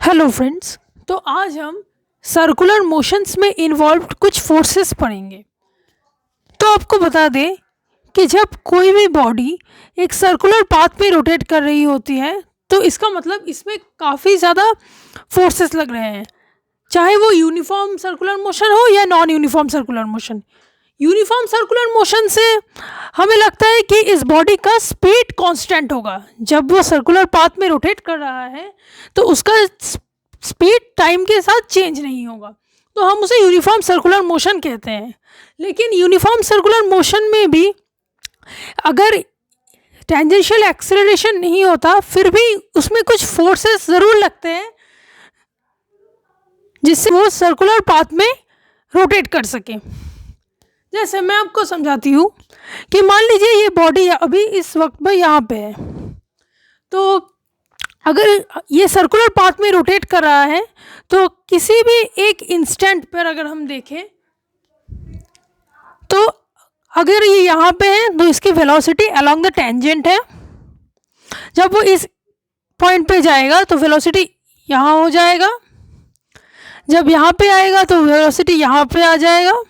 Hello friends. तो आज हम सर्कुलर मोशंस में इन्वॉल्व्ड कुछ फोर्सेस पढ़ेंगे। तो आपको बता दें कि जब कोई भी बॉडी एक सर्कुलर पाथ में रोटेट कर रही होती है तो इसका मतलब इसमें काफ़ी ज़्यादा फोर्सेस लग रहे हैं, चाहे वो यूनिफॉर्म सर्कुलर मोशन हो या non uniform circular motion. Uniform circular motion से हमें लगता है कि इस बॉडी का स्पीड कांस्टेंट होगा। जब वो सर्कुलर पाथ में रोटेट कर रहा है तो उसका स्पीड टाइम के साथ चेंज नहीं होगा, तो हम उसे यूनिफॉर्म सर्कुलर मोशन कहते हैं। लेकिन यूनिफॉर्म सर्कुलर मोशन में भी अगर टेंजेंशियल एक्सेलरेशन नहीं होता फिर भी उसमें कुछ फोर्सेस ज़रूर लगते हैं जिससे वो सर्कुलर पाथ में रोटेट कर सके। जैसे मैं आपको समझाती हूँ कि मान लीजिए ये बॉडी अभी इस वक्त में यहाँ पे है, तो अगर ये सर्कुलर पाथ में रोटेट कर रहा है तो किसी भी एक इंस्टेंट पर अगर हम देखें तो अगर ये यहाँ पे है तो इसकी वेलोसिटी अलोंग द टेंजेंट है। जब वो इस पॉइंट पे जाएगा तो वेलोसिटी यहाँ हो जाएगा, जब यहाँ पे आएगा तो वेलोसिटी यहाँ पे आ जाएगा।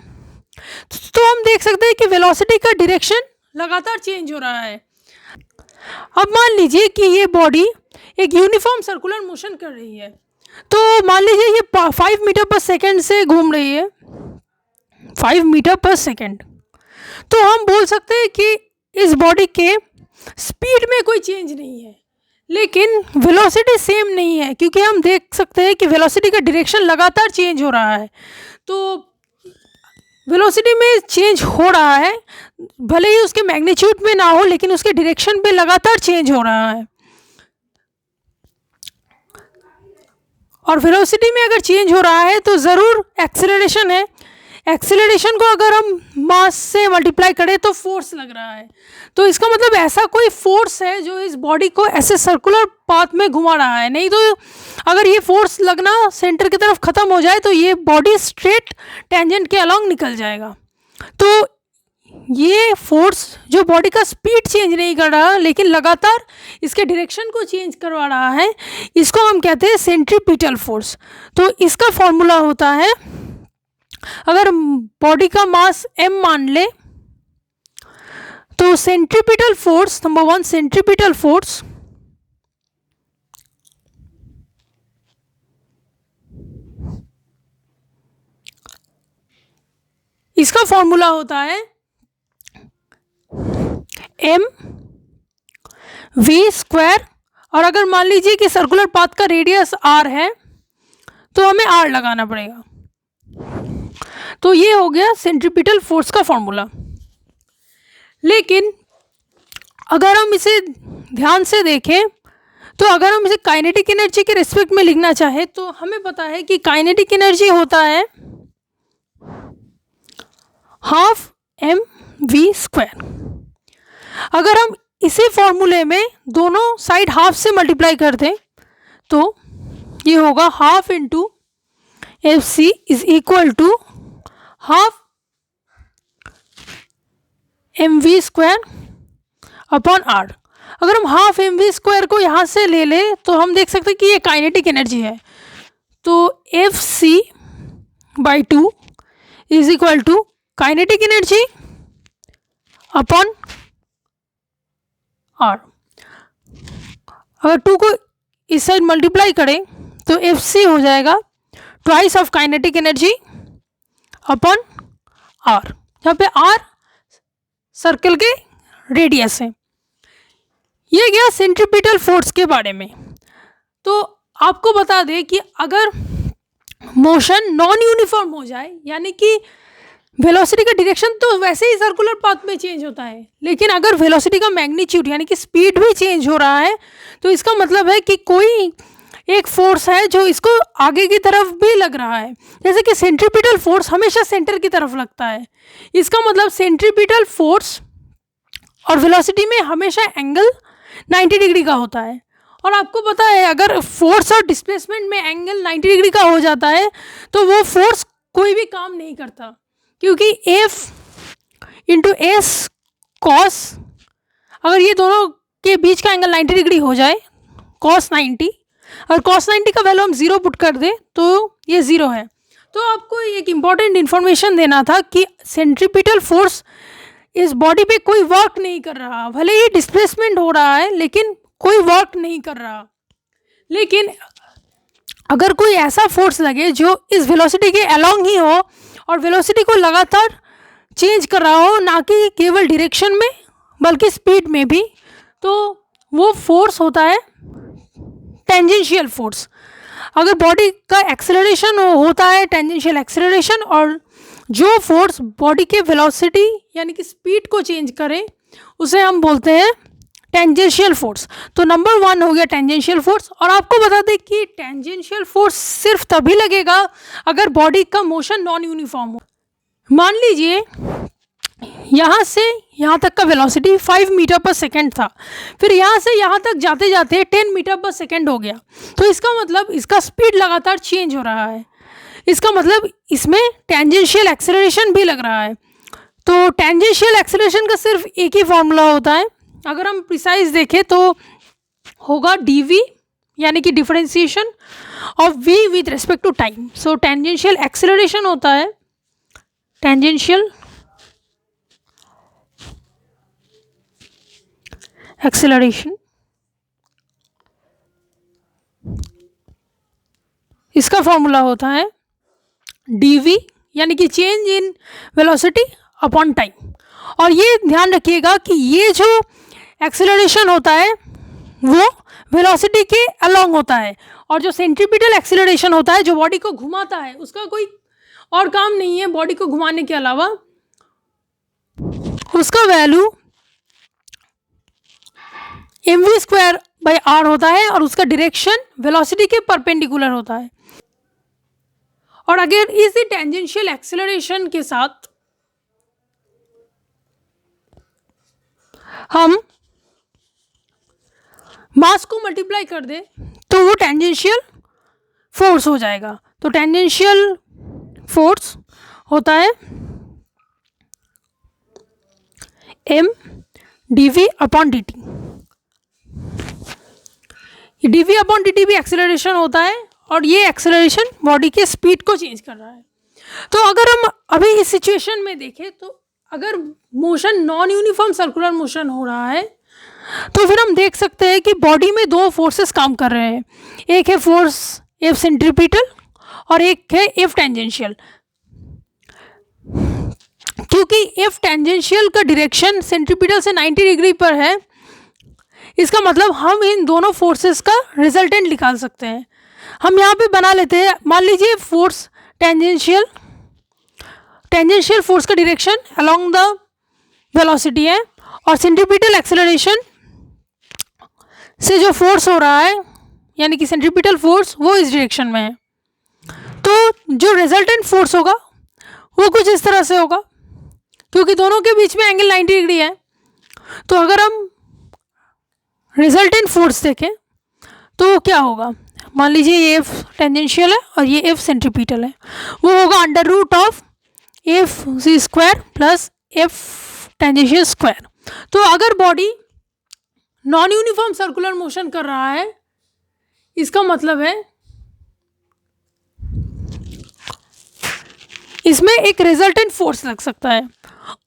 तो हम देख सकते हैं कि वेलोसिटी का डायरेक्शन लगातार चेंज हो रहा है। अब मान लीजिए कि ये बॉडी एक यूनिफॉर्म सर्कुलर मोशन कर रही है, तो मान लीजिए ये 5 मीटर पर सेकेंड से घूम रही है, 5 मीटर पर सेकेंड। तो हम बोल सकते हैं कि इस बॉडी के स्पीड में कोई चेंज नहीं है, लेकिन वेलोसिटी सेम नहीं है, क्योंकि हम देख सकते हैं कि वेलोसिटी का डायरेक्शन लगातार चेंज हो रहा है। तो वेलोसिटी में चेंज हो रहा है, भले ही उसके मैग्नीट्यूड में ना हो लेकिन उसके डायरेक्शन पे लगातार चेंज हो रहा है। और वेलोसिटी में अगर चेंज हो रहा है तो ज़रूर एक्सेलरेशन है। एक्सेलरेशन को अगर हम मास से मल्टीप्लाई करें तो फोर्स लग रहा है, तो इसका मतलब ऐसा कोई फोर्स है जो इस बॉडी को ऐसे सर्कुलर पाथ में घुमा रहा है। नहीं तो अगर ये फोर्स लगना सेंटर की तरफ ख़त्म हो जाए तो ये बॉडी स्ट्रेट टेंजेंट के अलोंग निकल जाएगा। तो ये फोर्स जो बॉडी का स्पीड चेंज नहीं कर रहा लेकिन लगातार इसके डायरेक्शन को चेंज करवा रहा है, इसको हम कहते हैं सेंट्रीपिटल फोर्स। तो इसका फॉर्मूला होता है, अगर बॉडी का मास m मान ले तो centripetal force, number 1 centripetal force इसका फॉर्मूला होता है m v स्क्वायर। और अगर मान लीजिए कि सर्कुलर पाथ का रेडियस r है तो हमें r लगाना पड़ेगा। तो ये हो गया सेंट्रीपिटल फोर्स का फॉर्मूला। लेकिन अगर हम इसे ध्यान से देखें तो अगर हम इसे काइनेटिक एनर्जी के रिस्पेक्ट में लिखना चाहें तो हमें पता है कि काइनेटिक एनर्जी होता है हाफ एम वी स्क्वायर। अगर हम इसी फॉर्मूले में दोनों साइड हाफ से मल्टीप्लाई कर दें तो ये होगा half into F C is equal to half M V square upon R. अगर हम हाफ एम वी स्क्वायर को यहाँ से ले लें तो हम देख सकते हैं कि ये काइनेटिक एनर्जी है, तो F C by 2 is equal to kinetic energy upon R. अगर 2 को इस साइड मल्टीप्लाई करें तो एफ सी हो जाएगा twice of kinetic energy upon R, जहाँ पे आर सर्कल के रेडियस है। ये गया सेंट्रीपिटल फोर्स के बारे में। तो आपको बता दें कि अगर मोशन नॉन यूनिफॉर्म हो जाए, यानी कि वेलोसिटी का डायरेक्शन तो वैसे ही सर्कुलर पाथ में चेंज होता है, लेकिन अगर वेलोसिटी का मैग्नीट्यूड यानी कि स्पीड भी चेंज हो रहा है तो इसका मतलब है कि कोई एक फोर्स है जो इसको आगे की तरफ भी लग रहा है। जैसे कि सेंट्रीपिटल फोर्स हमेशा सेंटर की तरफ लगता है, इसका मतलब सेंट्रीपिटल फोर्स और वेलोसिटी में हमेशा एंगल 90 डिग्री का होता है। और आपको पता है अगर फोर्स और डिस्प्लेसमेंट में एंगल 90 डिग्री का हो जाता है तो वो फोर्स कोई भी काम नहीं करता, क्योंकि F इंटू एस कॉस, अगर ये दोनों के बीच का एंगल 90 डिग्री हो जाए cos 90, और cos 90 का वैल्यू हम 0 पुट कर दें तो ये 0 है। तो आपको एक इम्पॉर्टेंट इन्फॉर्मेशन देना था कि सेंट्रीपिटल फोर्स इस बॉडी पे कोई वर्क नहीं कर रहा, भले ही डिस्प्लेसमेंट हो रहा है लेकिन कोई वर्क नहीं कर रहा। लेकिन अगर कोई ऐसा फोर्स लगे जो इस वेलोसिटी के अलोंग ही हो और वेलोसिटी को लगातार चेंज कर रहा हो, ना कि केवल डायरेक्शन में बल्कि स्पीड में भी, तो वो फोर्स होता है टेंजेंशियल फोर्स। अगर बॉडी का एक्सेलरेशन होता है टेंजेंशियल एक्सेलरेशन, और जो फोर्स बॉडी के वेलोसिटी यानी कि स्पीड को चेंज करे उसे हम बोलते हैं टेंजेंशियल फोर्स। तो नंबर 1 हो गया टेंजेंशियल फोर्स। और आपको बता दें कि टेंजेंशियल फोर्स सिर्फ तभी लगेगा अगर बॉडी का मोशन नॉन यूनिफॉर्म हो। मान लीजिए यहाँ से यहाँ तक का वेलोसिटी 5 मीटर पर सेकेंड था, फिर यहाँ से यहाँ तक जाते जाते 10 मीटर पर सेकेंड हो गया, तो इसका मतलब इसका स्पीड लगातार चेंज हो रहा है। इसका मतलब इसमें टेंजेंशियल एक्सेलरेशन भी लग रहा है। तो टेंजेंशियल एक्सेलरेशन का सिर्फ एक ही फॉर्मूला होता है, अगर हम प्रिसाइज देखें तो होगा dv यानी कि differentiation of v with respect to time. So tangential acceleration होता है टेंजेंशियल एक्सेलरेशन, इसका फॉर्मूला होता है dv यानी कि change in velocity upon time. और ये ध्यान रखिएगा कि ये जो एक्सेलरेशन होता है वो वेलोसिटी के अलोंग होता है, और जो सेंट्रीपिटल एक्सेलरेशन होता है जो बॉडी को घुमाता है, उसका कोई और काम नहीं है बॉडी को घुमाने के अलावा, उसका वैल्यू mv² होता है और उसका डायरेक्शन वेलोसिटी के परपेंडिकुलर होता है। और अगर इसी टेंजेंशियल एक्सेलरेशन के साथ हम मास को मल्टीप्लाई कर दें तो वो टेंजेंशियल फोर्स हो जाएगा। तो टेंजेंशियल फोर्स होता है m dv upon dt। dv upon dt भी एक्सेलरेशन होता है और ये एक्सेलरेशन बॉडी के स्पीड को चेंज कर रहा है। तो अगर हम अभी इस सिचुएशन में देखें तो अगर motion non uniform circular motion हो रहा है तो फिर हम देख सकते हैं कि बॉडी में दो फोर्सेस काम कर रहे हैं, एक है फोर्स F सेंट्रीपिटल और एक है F टेंजेंशियल। क्योंकि F टेंजेंशियल का डायरेक्शन सेंट्रीपिटल से 90 डिग्री पर है, इसका मतलब हम इन दोनों फोर्सेस का रिजल्टेंट निकाल सकते हैं। हम यहाँ पे बना लेते हैं, मान लीजिए फोर्स टेंजेंशियल फोर्स का डायरेक्शन अलोंग द वेलोसिटी है और सेंट्रीपिटल एक्सेलरेशन से जो फोर्स हो रहा है यानी कि सेंट्रीपिटल फोर्स वो इस डायरेक्शन में है। तो जो रिजल्टेंट फोर्स होगा वो कुछ इस तरह से होगा, क्योंकि दोनों के बीच में एंगल 90 डिग्री है। तो अगर हम रिजल्टेंट फोर्स देखें तो क्या होगा, मान लीजिए ये F टेंजेंशियल है और ये F सेंट्रीपिटल है, वो होगा under root of F² plus F tangential square. तो अगर body non uniform circular motion कर रहा है, इसका मतलब है इसमें एक रिजल्टेंट फोर्स लग सकता है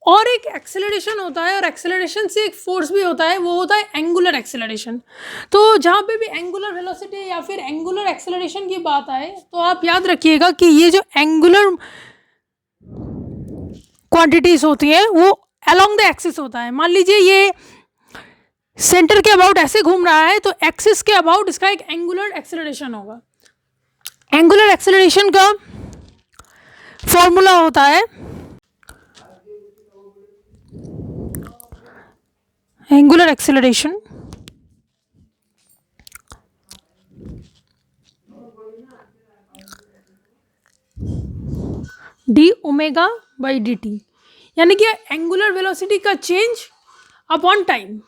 और एक एक्सेलरेशन होता है, और एक्सेलरेशन से एक फोर्स भी होता है, वो होता है एंगुलर एक्सेलरेशन। तो जहाँ पे भी एंगुलर वेलोसिटी या फिर एंगुलर एक्सेलरेशन की बात आए तो आप याद रखिएगा कि ये जो एंगुलर क्वांटिटीज होती है वो अलोंग द एक्सिस होता है। मान लीजिए ये सेंटर के अबाउट ऐसे घूम रहा है तो एक्सिस के अबाउट इसका एक एंगुलर एक्सेलरेशन होगा। एंगुलर एक्सेलरेशन का फॉर्मूला होता है angular acceleration D omega by D T, यानी कि एंगुलर वेलोसिटी का चेंज अपॉन टाइम।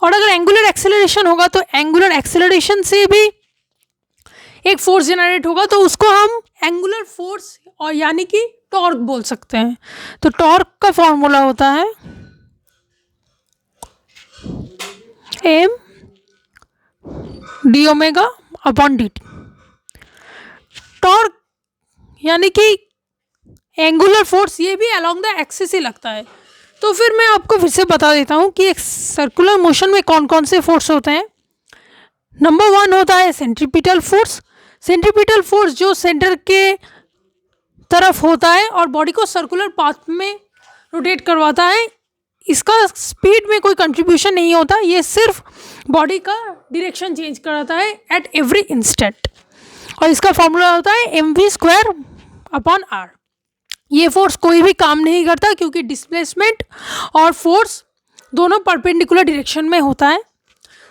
और अगर एंगुलर एक्सेलरेशन होगा तो एंगुलर एक्सेलरेशन से भी एक फोर्स जनरेट होगा, तो उसको हम एंगुलर फोर्स और यानी कि टॉर्क बोल सकते हैं। तो टॉर्क का फॉर्मूला होता है M D omega upon D T. Torque यानी कि एंगुलर फोर्स ये भी अलोंग द एक्सिस ही लगता है। तो फिर मैं आपको फिर से बता देता हूँ कि एक सर्कुलर मोशन में कौन कौन से फोर्स होते हैं। नंबर 1 होता है सेंट्रीपिटल फोर्स। सेंट्रीपिटल फोर्स जो सेंटर के तरफ होता है और बॉडी को सर्कुलर पाथ में रोटेट करवाता है। इसका स्पीड में कोई कंट्रीब्यूशन नहीं होता, ये सिर्फ बॉडी का डायरेक्शन चेंज कराता है एट एवरी इंस्टेंट। और इसका फॉर्मूला होता है mv² अपॉन आर। ये फोर्स कोई भी काम नहीं करता क्योंकि डिस्प्लेसमेंट और फोर्स दोनों परपेंडिकुलर डायरेक्शन में होता है।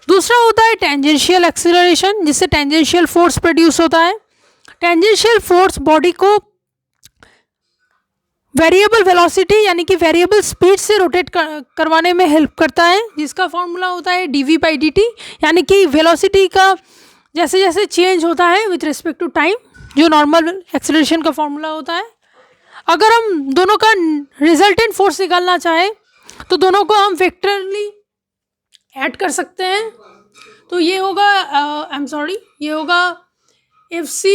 दूसरा होता है टेंजेंशियल एक्सीलरेशन, जिससे टेंजेंशियल फोर्स प्रोड्यूस होता है। टेंजेंशियल फोर्स बॉडी को वेरिएबल वेलोसिटी यानी कि वेरिएबल स्पीड से रोटेट करवाने में हेल्प करता है, जिसका फॉर्मूला होता है dv/dt, यानी कि वेलोसिटी का जैसे जैसे चेंज होता है विथ रिस्पेक्ट टू टाइम, जो नॉर्मल एक्सीलरेशन का फॉर्मूला होता है। अगर हम दोनों का रिजल्टेंट फोर्स निकालना चाहें तो दोनों को हम वेक्टरली ऐड कर सकते हैं। तो ये होगा ये होगा Fc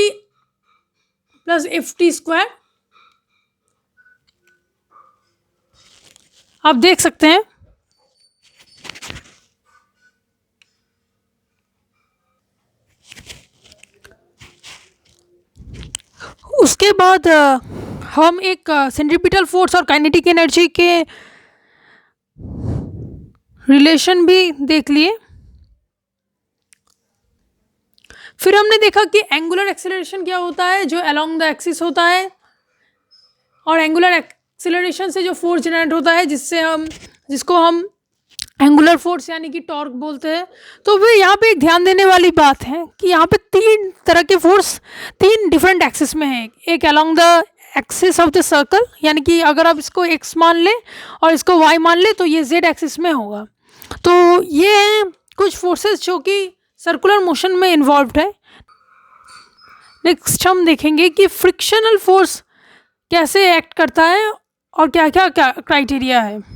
प्लस Ft²। आप देख सकते हैं उसके बाद हम एक सेंट्रीपिटल फोर्स और काइनेटिक एनर्जी के रिलेशन भी देख लिए। फिर हमने देखा कि एंगुलर एक्सेलरेशन क्या होता है, जो अलोंग द एक्सिस होता है, और एंगुलर एक्सेलरेशन से जो फोर्स जनरेट होता है जिसको हम एंगुलर फोर्स यानी कि टॉर्क बोलते हैं। तो फिर यहाँ पे एक ध्यान देने वाली बात है कि यहाँ पे 3 तरह के फोर्स 3 डिफरेंट एक्सिस में है। एक along the axis of the circle, यानी कि अगर आप इसको x मान लें और इसको y मान लें तो ये z एक्सिस में होगा। तो ये हैं कुछ फोर्सेस जो कि सर्कुलर मोशन में इन्वॉल्व्ड है। नेक्स्ट हम देखेंगे कि फ्रिक्शनल फोर्स कैसे एक्ट करता है और क्या क्या क्राइटेरिया है।